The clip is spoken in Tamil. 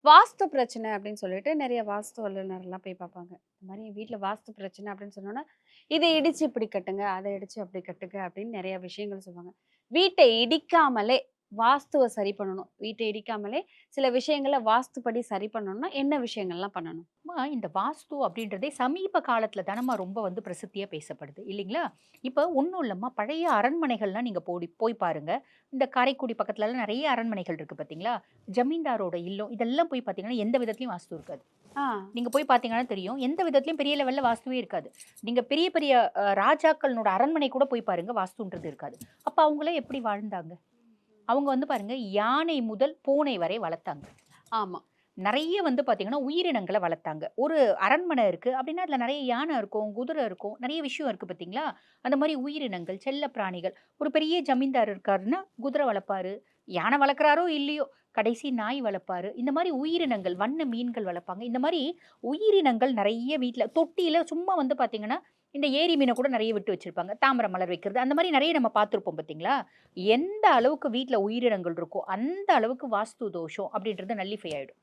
வாஸ்து பிரச்சனை அப்படின்னு சொல்லிட்டு நெறைய வாஸ்து வல்லுனர்லாம் போய் பார்ப்பாங்க. இந்த மாரி என் வீட்ல வாஸ்து பிரச்சனை அப்படின்னு சொன்னோனே, இத இடிச்சு இப்படி கட்டுங்க, அத இடிச்சு அப்படி கட்டுங்க அப்படின்னு நெறைய விஷயங்கள் சொல்லுவாங்க. வீட்டை இடிக்காமலே வாஸ்துவ சரி பண்ணணும். வீட்டை இடிக்காமலே சில விஷயங்கள வாஸ்துப்படி சரி பண்ணணும்னா, என்ன விஷயங்கள்லாம் பண்ணணும்? இந்த வாஸ்து அப்படின்றதே சமீப காலத்துல தானம்மா ரொம்ப வந்து பிரசித்தியா பேசப்படுது இல்லைங்களா? இப்ப ஒண்ணும் இல்லம்மா, பழைய அரண்மனைகள்லாம் நீங்க போய் பாருங்க. இந்த காரைக்குடி பக்கத்துலலாம் நெறைய அரண்மனைகள் இருக்கு பார்த்தீங்களா? ஜமீன்தாரோட இல்லம் இதெல்லாம் போய் பார்த்தீங்கன்னா, எந்த விதத்திலயும் வாஸ்து இருக்காது. ஆ, நீங்க போய் பார்த்தீங்கன்னா தெரியும். எந்த விதத்திலயும் பெரிய லெவல்ல வாஸ்துவே இருக்காது. நீங்க பெரிய பெரிய ராஜாக்களோட அரண்மனை கூட போய் பாருங்க, வாஸ்துன்றது இருக்காது. அப்ப அவங்கலாம் எப்படி வாழ்ந்தாங்க? அவங்க வந்து பாருங்க, யானை முதல் பூனை வரை வளர்த்தாங்க. ஆமா. நெறைய வந்து பார்த்தீங்கன்னா, உயிரினங்கள வளர்த்தாங்க. ஒரு அரண்மனை இருக்கு அப்டின்னா, அதுல நெறைய யானை இருக்கும், குதிரை இருக்கும், நெறைய விஷயம் இருக்கு பார்த்தீங்களா? அந்த மாரி உயிரினங்கள், செல்ல பிராணிகள். ஒரு பெரிய ஜமீன்தார் இருக்காருன்னா, குதிரை வளர்ப்பாரு. யானை வளர்க்குறாரோ இல்லையோ, கடைசி நாய் வளர்ப்பாரு. இந்த மாரி உயிரினங்கள், வண்ண மீன்கள் வளர்ப்பாங்க. இந்த மாரி உயிரினங்கள் நெறைய வீட்ல தொட்டியில சும்மா வந்து பார்த்தீங்கன்னா, இந்த ஏரி மீன கூட நெறைய விட்டு வச்சிருப்பாங்க. தாமரை மலர் வைக்கிறது. அந்த மாரி நெறைய நம்ம பார்த்துருப்போம் பார்த்தீங்களா? எந்த அளவுக்கு வீட்ல உயிரினங்கள் இருக்கோ, அந்த அளவுக்கு வாஸ்து தோஷம் அப்டின்றது நல்லிஃபை ஆயிடும்.